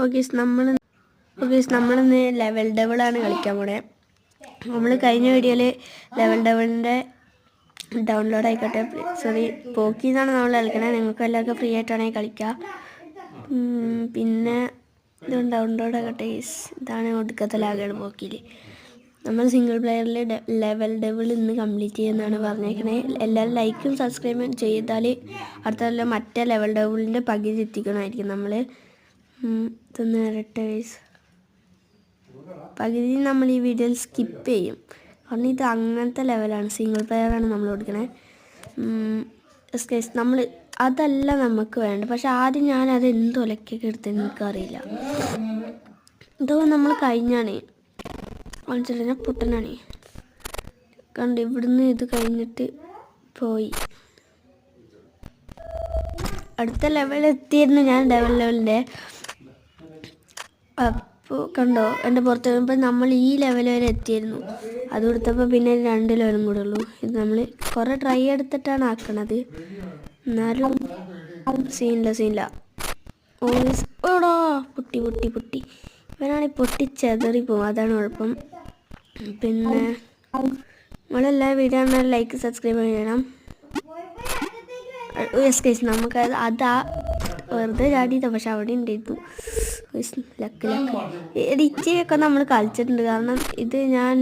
Okay നമ്മളിന്ന് level ഡബിളാണ് കളിക്കാൻ പോണേ. നമ്മൾ കഴിഞ്ഞ വീഡിയോയിൽ ലെവൽ ഡബിളിൻ്റെ ഡൗൺലോഡ് ആയിക്കോട്ടെ, സോറി പോക്കിന്നാണ് നമ്മൾ കളിക്കണേ. നിങ്ങൾക്ക് എല്ലാവർക്കും ഫ്രീ ആയിട്ടാണെങ്കിൽ കളിക്കുക. പിന്നെ ഇത് ഡൗൺലോഡ് ആക്കട്ടെ. ഇതാണ് ഒടുക്കത്തെ ലാഗാണ് പോക്കിൽ. നമ്മൾ സിംഗിൾ പ്ലെയറിൽ ലെവൽ ഡബിൾ ഇന്ന് കംപ്ലീറ്റ് ചെയ്യുന്നതാണ് പറഞ്ഞേക്കണേ. എല്ലാവരും ലൈക്കും സബ്സ്ക്രൈബും ചെയ്താൽ അടുത്ത മറ്റേ ലെവൽ ഡബിളിൻ്റെ പകുതി എത്തിക്കണമായിരിക്കും. നമ്മൾ ഇതൊന്ന് വരട്ടെ ഗൈസ്. പകുതി നമ്മൾ ഈ വീഡിയോയിൽ സ്കിപ്പ് ചെയ്യും, കാരണം ഇത് അങ്ങനത്തെ ലെവലാണ്. സിംഗിൾ പ്ലെയറാണ് നമ്മൾ കൊടുക്കണേ. നമ്മൾ അതല്ല നമുക്ക് വേണ്ട. പക്ഷെ ആദ്യം ഞാനത് എന്ത് ഒലക്കൊക്കെ എടുത്തെന്ന് എനിക്കറിയില്ല. ഇതൊക്കെ നമ്മൾ കഴിഞ്ഞാണ് കാണിച്ചിട്ട് ഞാൻ പൊട്ടനാണ് കണ്ട്. ഇവിടുന്ന് ഇത് കഴിഞ്ഞിട്ട് പോയി അടുത്ത ലെവലിൽ എത്തിയിരുന്നു ഞാൻ. ലെവലിൻ്റെ അപ്പോൾ കണ്ടോ, എൻ്റെ പുറത്ത് വരുമ്പോൾ നമ്മൾ ഈ ലെവൽ വരെ എത്തിയിരുന്നു. അത് കൊടുത്തപ്പോൾ പിന്നെ 2 ലെവലും കൂടെ ഉള്ളൂ. ഇത് നമ്മൾ കുറേ ട്രൈ എടുത്തിട്ടാണ് ആക്കണത്. എന്നാലും സീനില്ല. ഓടാ പൊട്ടി ഇവനാണെങ്കിൽ പൊട്ടിച്ചെതറി പോകും, അതാണ് കുഴപ്പം. പിന്നെ നമ്മളെല്ലാ വീഡിയോ ലൈക്ക് സബ്സ്ക്രൈബ് ചെയ്യണം. നമുക്ക് അതാ വെറുതെ ചാടിയതാണ്, പക്ഷെ അവിടെ ഉണ്ടായിരുന്നു. ലക്ക് ഇച്ചിരിയൊക്കെ നമ്മൾ കളിച്ചിട്ടുണ്ട്. കാരണം ഇത് ഞാൻ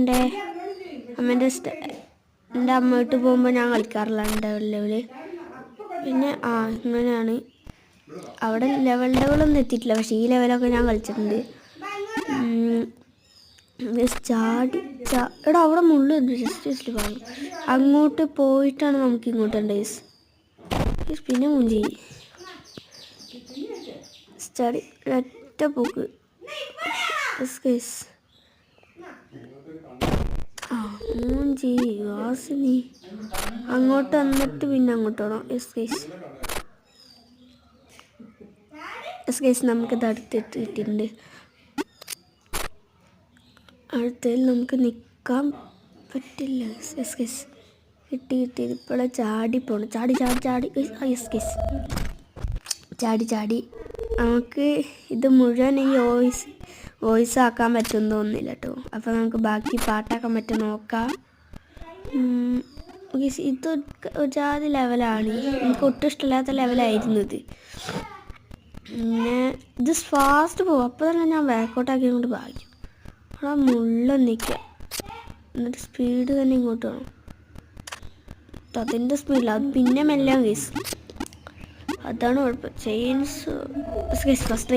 എൻ്റെ അമ്മ വീട്ടിൽ പോകുമ്പോൾ ഞാൻ കളിക്കാറില്ല എൻ്റെ ലെവല്. പിന്നെ ഇങ്ങനെയാണ്. അവിടെ ലെവൽ ഡബിളൊന്നും എത്തിയിട്ടില്ല, പക്ഷേ ഈ ലെവലൊക്കെ ഞാൻ കളിച്ചിട്ടുണ്ട്. എടാ അവിടെ മുള്ളുണ്ട്, ജസ്റ്റ് പറഞ്ഞു. അങ്ങോട്ട് പോയിട്ടാണ് നമുക്ക് ഇങ്ങോട്ട് ഉണ്ട്. പിന്നെ മൂഞ്ചി ചാടി ഒറ്റ പോക്ക്. മൂഞ്ചി വാസിനി അങ്ങോട്ട് വന്നിട്ട് പിന്നെ അങ്ങോട്ട് വേണം. നമുക്കിത് അടുത്തിട്ട് കിട്ടിയിട്ടുണ്ട്. അടുത്തതിൽ നമുക്ക് നിൽക്കാൻ പറ്റില്ല. കിട്ടി ഇപ്പോഴെ ചാടി പോകണം. ചാടി നമുക്ക് ഇത് മുഴുവൻ ഈ വോയിസ് ആക്കാൻ പറ്റുമെന്ന് തോന്നുന്നില്ല കേട്ടോ. അപ്പോൾ നമുക്ക് ബാക്കി പാട്ടാക്കാൻ പറ്റും നോക്കാം. ഇത് ഒരു ജാതി ലെവലാണ്, എനിക്ക് ഒട്ടും ഇഷ്ടമില്ലാത്ത ലെവലായിരുന്നു ഇത്. പിന്നെ ഇത് ഫാസ്റ്റ് പോകും. അപ്പോൾ തന്നെ ഞാൻ ബാക്കോട്ടാക്കി കൊണ്ട് ഭാഗ്യം. അവിടെ മുള്ളം നിൽക്കുക, എന്നിട്ട് സ്പീഡ് തന്നെ ഇങ്ങോട്ട് വേണം. അതിൻ്റെ സ്പീഡില്ല, അത് പിന്നെ മെല്ലാം കേസ്. അതാണ് കുഴപ്പം. Chains first